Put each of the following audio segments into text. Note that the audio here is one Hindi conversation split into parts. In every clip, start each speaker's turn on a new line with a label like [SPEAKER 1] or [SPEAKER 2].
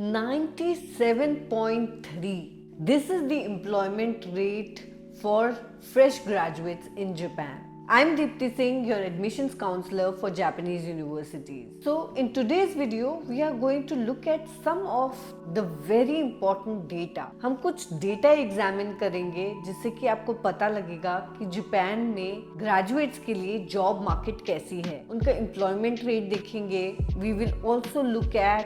[SPEAKER 1] 97.3. This is the employment rate for fresh graduates in Japan. I'm Deepti Singh, your admissions counselor for Japanese universities. So in today's video, we are going to look at some of the very important data. हम कुछ data examine करेंगे जिससे कि आपको पता लगेगा कि जापान में graduates के लिए job market कैसी है, उनका employment rate देखेंगे. We will also look at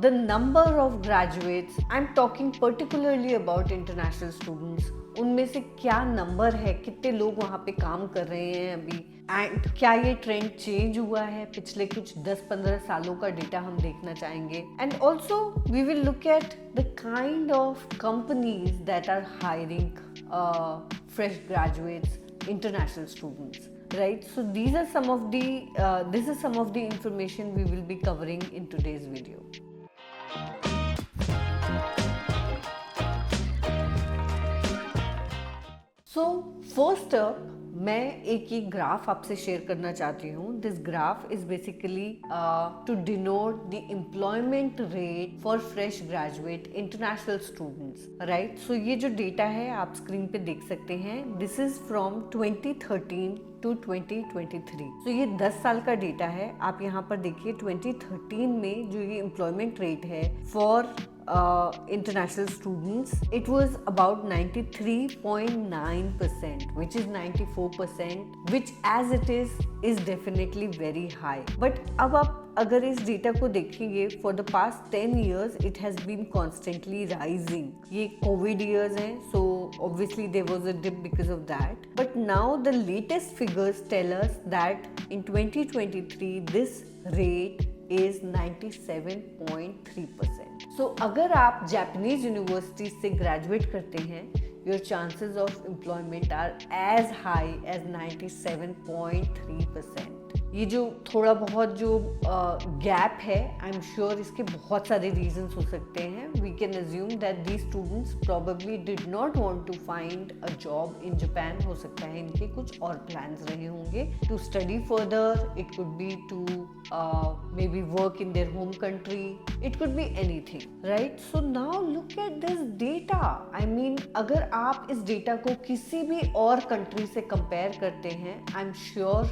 [SPEAKER 1] the number of graduates. I'm talking particularly about international students. उनमें से क्या नंबर है, कितने लोग वहाँ पे काम कर रहे हैं अभी, एंड क्या ये ट्रेंड चेंज हुआ है पिछले कुछ 10-15 सालों का डेटा हम देखना चाहेंगे. And also we will look at the kind of companies that are hiring fresh graduates, international students. Right, so these are some of the this is some of the information we will be covering in today's video. So first up, मैं एक ये ग्राफ आपसे शेयर करना चाहती हूँ. This graph is basically to denote the employment rate for fresh graduate international students. Right, so ये जो डेटा है आप स्क्रीन पे देख सकते हैं. This is from 2013 to 2023. तो ये 10 साल का डेटा है. आप यहाँ पर देखिए 2013 में जो ये एम्प्लॉयमेंट रेट है for international students, it was about 93.9%, which is 94%, which as it is definitely very high. But अब आप अगर इस डेटा को देखेंगे, for the past 10 years it has been constantly rising. ये COVID years हैं, so obviously there was a dip because of that. But now the latest figures tell us that in 2023 this rate is 97.3%. So अगर आप जापानीज यूनिवर्सिटी से ग्रेजुएट करते हैं, your chances of employment are as high as 97.3%. ये जो थोड़ा बहुत जो गैप है, आई एम श्योर इसके बहुत सारे रीजंस हो सकते हैं. We can assume that these students probably did not want to find a job in Japan. हो सकता है इनके कुछ और प्लान्स रहे होंगे to study further. It could be to maybe work in their home country. It could be anything. Right, so now look at this data. I mean अगर आप इस डेटा को किसी भी और कंट्री से कंपेयर करते हैं, आई एम श्योर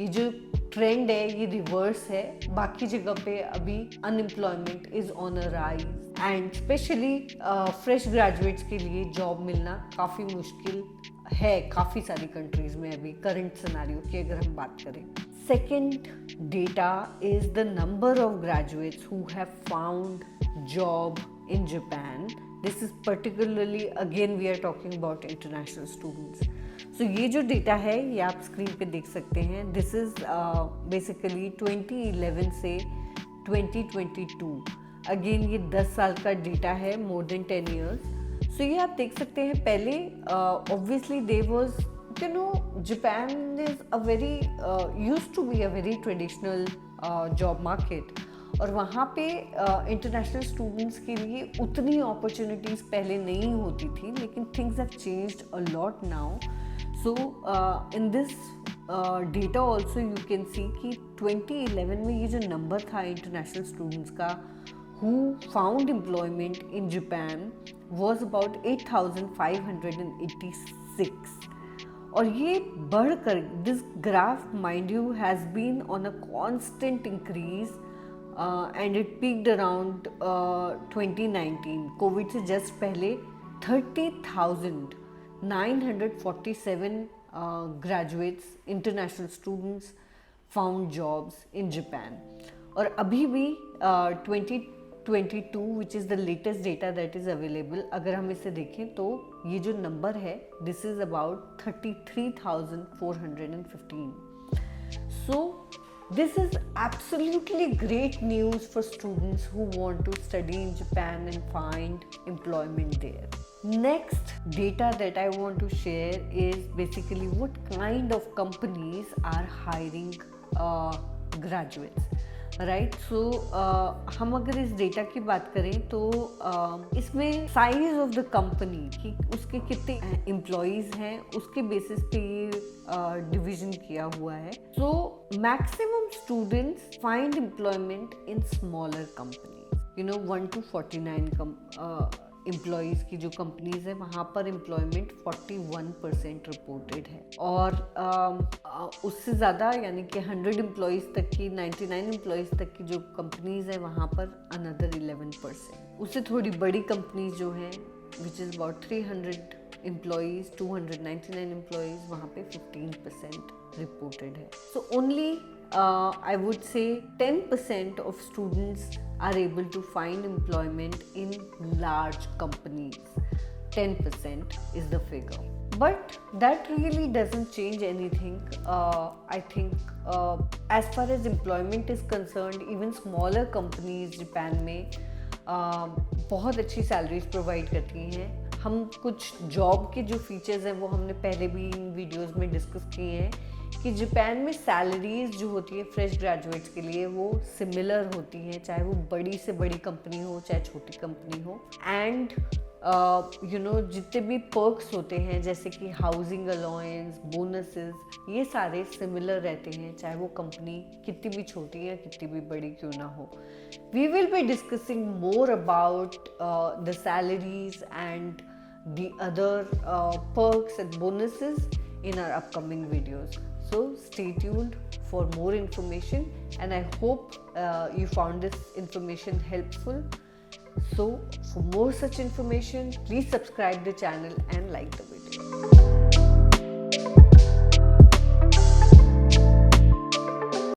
[SPEAKER 1] ये जो ट्रेंड है ये रिवर्स है. बाकी जगह पे अभी unemployment is on a rise and specially fresh graduates के लिए जॉब मिलना काफ़ी मुश्किल है काफ़ी सारी कंट्रीज में अभी करंट सिनेरियो की अगर हम बात करें. Second data is the number of graduates who have found job in Japan. This is particularly again we are talking about international students. So ये जो डेटा है ये आप स्क्रीन पे देख सकते हैं. दिस इज बेसिकली 2011 से 2022. अगेन ये 10 साल का डेटा है, मोर देन 10 years. सो ये आप देख सकते हैं. पहले obviously there was, you know, Japan is a very used to be a very traditional job market. और वहाँ पे इंटरनेशनल स्टूडेंट्स के लिए उतनी अपॉर्चुनिटीज़ पहले नहीं होती थी, लेकिन things have changed a lot now. So in this data also you can see कि 2011 में ये जो नंबर था इंटरनेशनल स्टूडेंट्स का who found employment in Japan was about 8,586. और ये बढ़कर this graph mind you has been on a constant increase and it peaked around 2019 COVID से जस्ट पहले. 30,947 graduates, international students found jobs in Japan. और अभी भी 2022 which is the latest data that is available, अगर हम इसे देखें तो ये जो नंबर है this is about 33,415. So this is absolutely great news for students who want to study in Japan and find employment there. Next data that I want to share is basically what kind of companies are hiring graduates. Right, so हम अगर इस डेटा की बात करें तो इसमें साइज ऑफ द कंपनी कि उसके कितने एम्प्लॉयज हैं उसके बेसिस पे ये डिवीजन किया हुआ है. So maximum students find employment in smaller companies. 1 to 49 employees की जो कंपनीज है वहाँ पर एम्प्लॉयमेंट 41% रिपोर्टेड है, और उससे ज़्यादा यानी कि 100 एम्प्लॉयज़ तक की, 99 एम्प्लॉयज़ तक की जो कंपनीज है वहाँ पर अनदर 11%। उससे थोड़ी बड़ी कंपनीज जो हैं which is about 300 employees, 299 employees, वहाँ पे 15% रिपोर्टेड है। So only I would say 10% of students are able to find employment in large companies. 10% is the figure. But that really doesn't change anything. I think as far as employment is concerned, even smaller companies Japan में बहुत अच्छी सैलरीज प्रोवाइड करती हैं। हम कुछ जॉब के जो फीचर्स हैं वो हमने पहले भी इन वीडियोस में डिस्कस किए हैं कि जापान में सैलरीज जो होती है फ्रेश ग्रेजुएट्स के लिए वो सिमिलर होती हैं, चाहे वो बड़ी से बड़ी कंपनी हो चाहे छोटी कंपनी हो। एंड जितने भी पर्क्स होते हैं जैसे कि हाउसिंग अलाउंस, बोनसेस, ये सारे सिमिलर रहते हैं, चाहे वो कंपनी कितनी भी छोटी या कितनी भी बड़ी क्यों ना हो। We will be discussing more about the salaries and the other perks and bonuses in our upcoming videos. So stay tuned for more information, and I hope you found this information helpful. So for more such information, please subscribe the channel and like the video.